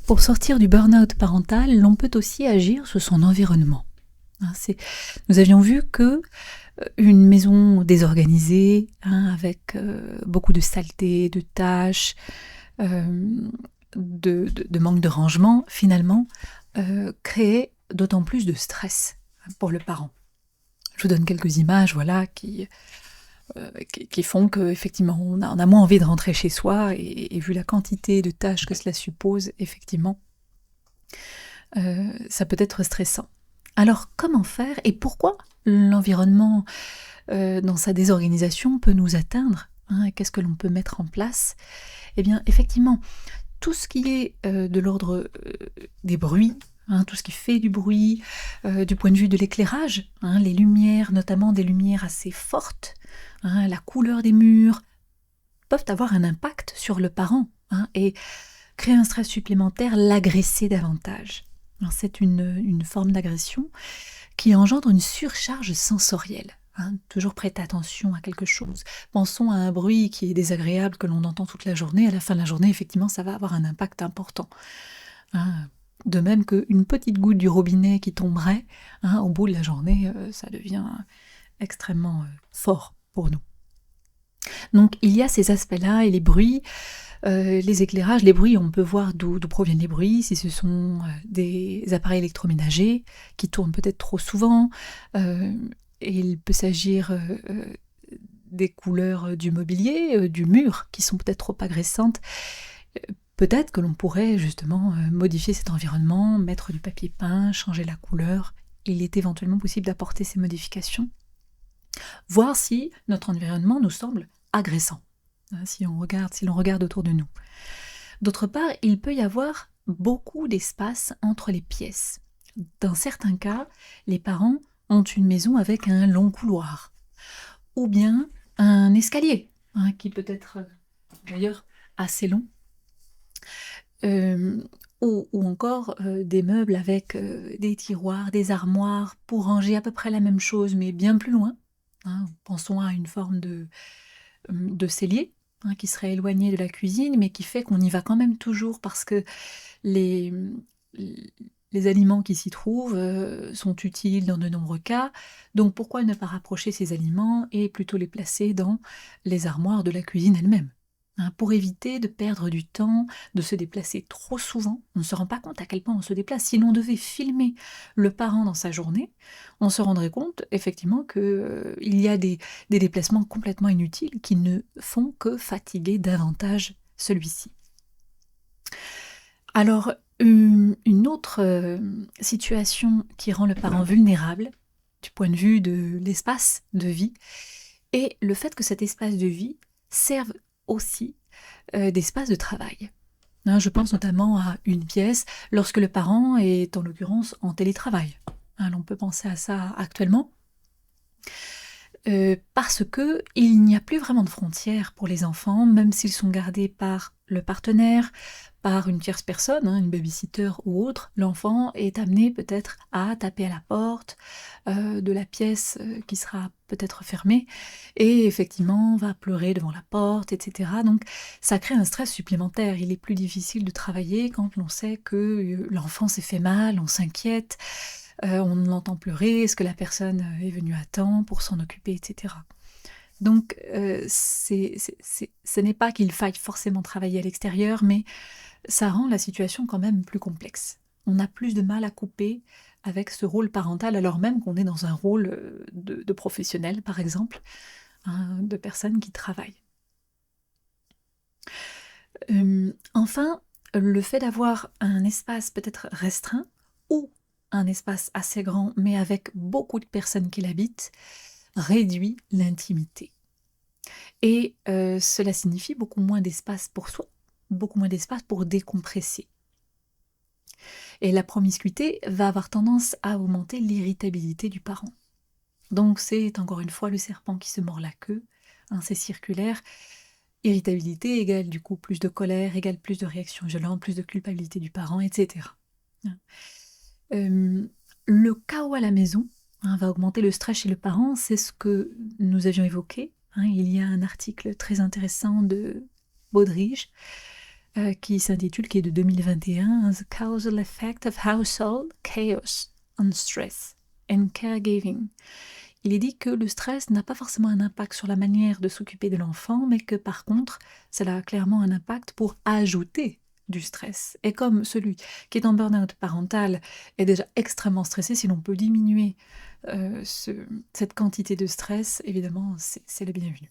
Pour sortir du burn-out parental, l'on peut aussi agir sur son environnement. Nous avions vu que une maison désorganisée, avec beaucoup de saleté, de tâches, de manque de rangement, finalement, créait d'autant plus de stress pour le parent. Je vous donne quelques images, voilà, qui font qu'effectivement, on a moins envie de rentrer chez soi, et vu la quantité de tâches que cela suppose, effectivement, ça peut être stressant. Alors, comment faire et pourquoi l'environnement dans sa désorganisation peut nous atteindre, qu'est-ce que l'on peut mettre en place? Eh bien, effectivement, tout ce qui est de l'ordre des bruits, tout ce qui fait du bruit, du point de vue de l'éclairage, les lumières, notamment des lumières assez fortes, la couleur des murs, peuvent avoir un impact sur le parent et créer un stress supplémentaire, l'agresser davantage. Alors, c'est une forme d'agression qui engendre une surcharge sensorielle. Toujours prêter attention à quelque chose. Pensons à un bruit qui est désagréable que l'on entend toute la journée. À la fin de la journée, effectivement, ça va avoir un impact important. De même qu'une petite goutte du robinet qui tomberait, au bout de la journée, ça devient extrêmement fort pour nous. Donc il y a ces aspects-là, et les bruits, les éclairages, les bruits, on peut voir d'où proviennent les bruits, si ce sont des appareils électroménagers qui tournent peut-être trop souvent, et il peut s'agir des couleurs du mobilier, du mur, qui sont peut-être trop agressantes. Peut-être que l'on pourrait justement modifier cet environnement, mettre du papier peint, changer la couleur. Il est éventuellement possible d'apporter ces modifications. Voir si notre environnement nous semble agressant, si l'on regarde autour de nous. D'autre part, il peut y avoir beaucoup d'espace entre les pièces. Dans certains cas, les parents ont une maison avec un long couloir, ou bien un escalier, qui peut être d'ailleurs assez long, ou encore des meubles avec des tiroirs, des armoires, pour ranger à peu près la même chose, mais bien plus loin. Pensons à une forme de cellier, qui serait éloigné de la cuisine, mais qui fait qu'on y va quand même toujours, parce que les aliments qui s'y trouvent sont utiles dans de nombreux cas. Donc pourquoi ne pas rapprocher ces aliments et plutôt les placer dans les armoires de la cuisine elle-même, pour éviter de perdre du temps, de se déplacer trop souvent. On ne se rend pas compte à quel point on se déplace. Si l'on devait filmer le parent dans sa journée, on se rendrait compte effectivement qu'il y a des déplacements complètement inutiles qui ne font que fatiguer davantage celui-ci. Alors, une autre situation qui rend le parent vulnérable du point de vue de l'espace de vie est le fait que cet espace de vie serve aussi d'espace de travail. Je pense notamment à une pièce lorsque le parent est en l'occurrence en télétravail. On peut penser à ça actuellement. Parce que il n'y a plus vraiment de frontières pour les enfants, même s'ils sont gardés par le partenaire, par une tierce personne, une babysitter ou autre. L'enfant est amené peut-être à taper à la porte de la pièce qui sera peut-être fermée, et effectivement va pleurer devant la porte, etc. Donc ça crée un stress supplémentaire. Il est plus difficile de travailler quand l'on sait que l'enfant s'est fait mal, on s'inquiète. On l'entend pleurer, est-ce que la personne est venue à temps pour s'en occuper, etc. Donc ce n'est pas qu'il faille forcément travailler à l'extérieur, mais ça rend la situation quand même plus complexe. On a plus de mal à couper avec ce rôle parental, alors même qu'on est dans un rôle de professionnel, par exemple, de personnes qui travaillent. Enfin, le fait d'avoir un espace peut-être restreint, ou un espace assez grand mais avec beaucoup de personnes qui l'habitent, réduit l'intimité. Et cela signifie beaucoup moins d'espace pour soi, beaucoup moins d'espace pour décompresser. Et la promiscuité va avoir tendance à augmenter l'irritabilité du parent. Donc c'est encore une fois le serpent qui se mord la queue, c'est circulaire. Irritabilité égale du coup plus de colère, égale plus de réactions violentes, plus de culpabilité du parent, etc. Le chaos à la maison va augmenter le stress chez le parent, c'est ce que nous avions évoqué. Il y a un article très intéressant de Baudrige qui est de 2021, The Causal Effect of Household Chaos on Stress and Caregiving. Il est dit que le stress n'a pas forcément un impact sur la manière de s'occuper de l'enfant, mais que par contre, cela a clairement un impact pour ajouter du stress. Et comme celui qui est en burn-out parental est déjà extrêmement stressé, si l'on peut diminuer cette quantité de stress, évidemment, c'est le bienvenu.